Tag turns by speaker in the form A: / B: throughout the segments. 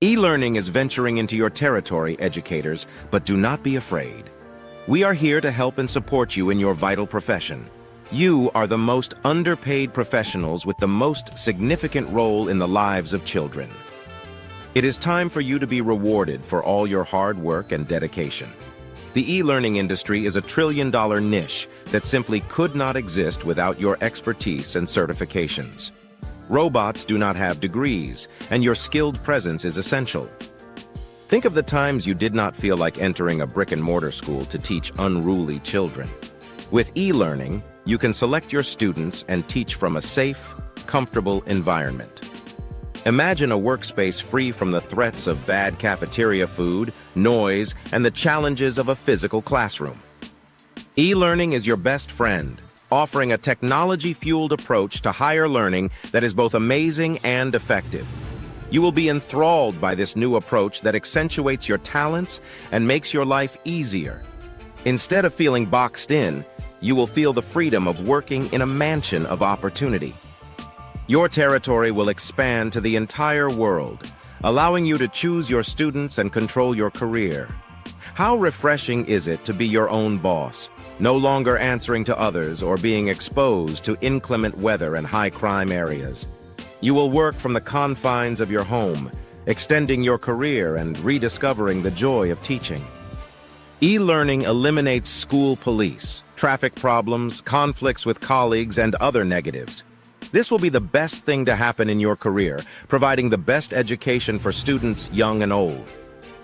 A: E-learning is venturing into your territory, educators, but do not be afraid. We are here to help and support you in your vital profession. You are the most underpaid professionals with the most significant role in the lives of children. It is time for you to be rewarded for all your hard work and dedication. The e-learning industry is a trillion-dollar niche that simply could not exist without your expertise and certifications. Robots do not have degrees, and your skilled presence is essential. Think of the times you did not feel like entering a brick-and-mortar school to teach unruly children. With e-learning, you can select your students and teach from a safe, comfortable environment. Imagine a workspace free from the threats of bad cafeteria food, noise, and the challenges of a physical classroom. E-learning is your best friend, offering a technology-fueled approach to higher learning that is both amazing and effective. You will be enthralled by this new approach that accentuates your talents and makes your life easier. Instead of feeling boxed in, you will feel the freedom of working in a mansion of opportunity. Your territory will expand to the entire world, allowing you to choose your students and control your career. How refreshing is it to be your own boss, no longer answering to others or being exposed to inclement weather and high-crime areas? You will work from the confines of your home, extending your career and rediscovering the joy of teaching. E-learning eliminates school police, traffic problems, conflicts with colleagues, and other negatives. This will be the best thing to happen in your career, providing the best education for students young and old.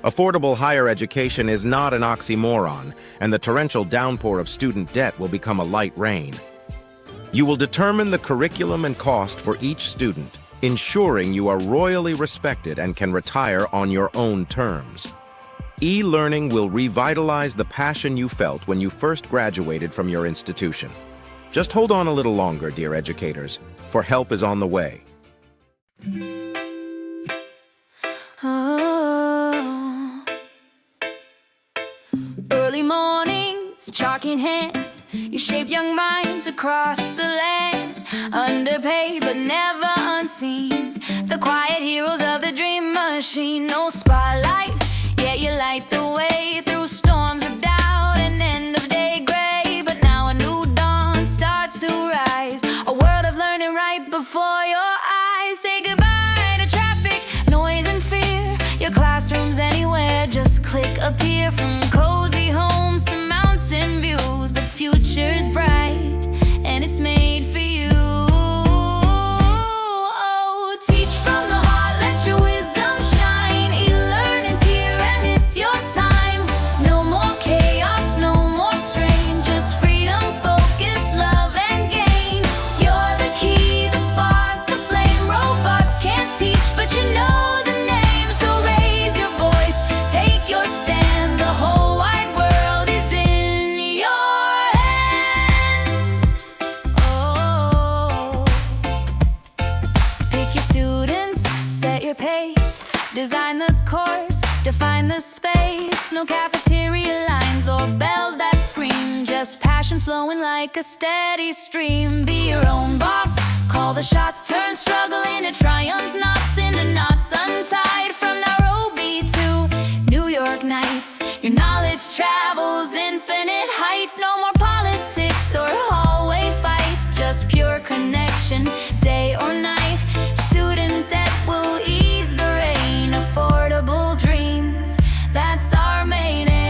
A: Affordable higher education is not an oxymoron, and the torrential downpour of student debt will become a light rain. You will determine the curriculum and cost for each student, ensuring you are royally respected and can retire on your own terms. E-learning will revitalize the passion you felt when you first graduated from your institution. Just hold on a little longer, dear educators, for help is on the way.
B: Oh. Early mornings, chalk in hand, you shape young minds across the land. Underpaid but never unseen, the quiet heroes of the dream machine. No spotlight, yet you light the way through storms of doubt and end of day gray. But now a new dawn starts to rise, a world of learning right before your eyes. Say goodbye to traffic, noise and fear. Your classrooms anywhere, just click appear. From cozy homes to mountain views, the future's bright and it's made for you. Oh, teach from the heart, let your wisdom shine. E-learning's here and it's your time. No more chaos, no more strain, just freedom, focus, love and gain. You're the key, the spark, the flame. Robots can't teach, but you know the name. So raise your voice, take your stand. The whole wide world is in your hands. Oh, pick your students, set your pace, design the course, define the space. No cafeteria lines or bells that scream, just passion flowing like a steady stream. Be your own boss, call the shots, turn struggle into triumphs, knots into knots untied. From Nairobi to New York nights, your knowledge travels infinite heights. No more politics or hallway fights, just pure connection, day or night. Student debt will ease the rain, affordable dreams, that's our main aim.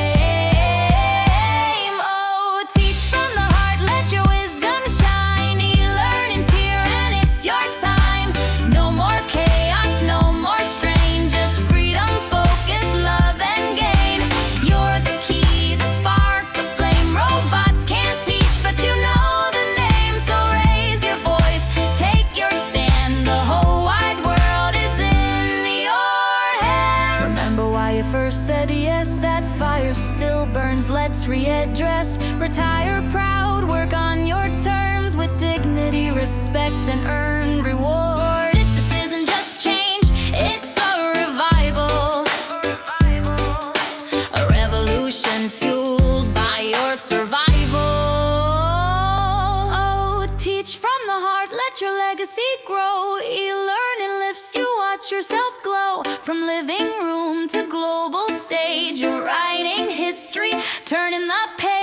B: Oh, teach from the heart, let your wisdom shine. E-learning's here and it's your time. No more chaos, no more strain, just freedom, focus, love and gain. You're the key, the spark, the flame. Robots can't teach, but you know the name. So raise your voice, take your stand. The whole wide world is in your hands. Remember why you first said yes, that fire still burns. Let's readdress, retire proud, work on your terms with dignity, respect and earned reward. This isn't just change, it's a revival, a revolution fueled by your survival. Oh, teach from the heart, let your legacy grow. E-learning lifts you, watch watch yourself glow. From living room to global stage, you're writing history, turning the page.